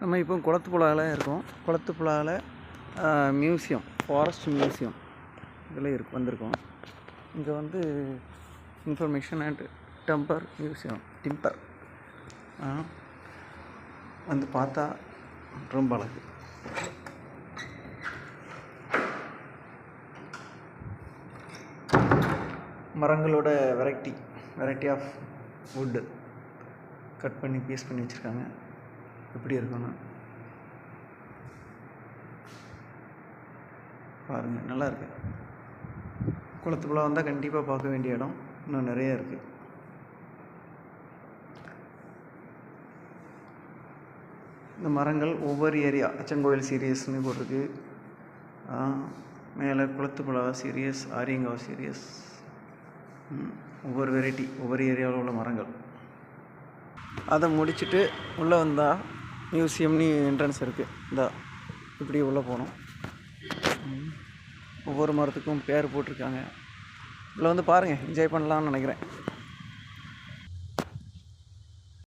நம்ம இப்போ குளத்துப்புழாவில் இருக்கோம். குளத்துப்புழாவில் மியூசியம், ஃபாரஸ்ட் மியூசியம் இதில் வந்திருக்கோம். இங்கே வந்து information and temper museum, timber வந்து பார்த்தா ரொம்ப அழகு. மரங்களோட வெரைட்டி ஆஃப் வுட்டு கட் பண்ணி பீஸ் பண்ணி வச்சுருக்காங்க. எப்படி இருக்குன்னு பாருங்கள், நல்லா இருக்கு. குளத்துக்குள்ளே வந்தால் கண்டிப்பாக பார்க்க வேண்டிய இடம் இன்னும் நிறைய இருக்குது. இந்த மரங்கள் ஒவ்வொரு ஏரியா, அச்சன்கோவில் சீரியஸ்னு போட்டிருக்கு, மேலே குளத்துப்புழா சீரியஸ், ஆரியங்காவ் சீரியஸ், ஒவ்வொரு வெரைட்டி ஒவ்வொரு ஏரியாவில் உள்ள மரங்கள். அதை முடிச்சுட்டு உள்ளே வந்தால் மியூசியம்னு என்ட்ரன்ஸ் இருக்குது. இந்த இப்படி உள்ளே போகணும். ஒவ்வொரு மரத்துக்கும் பேர் போட்டிருக்காங்க. உள்ளே வந்து பாருங்கள், என்ஜாய் பண்ணலான்னு நினைக்கிறேன்.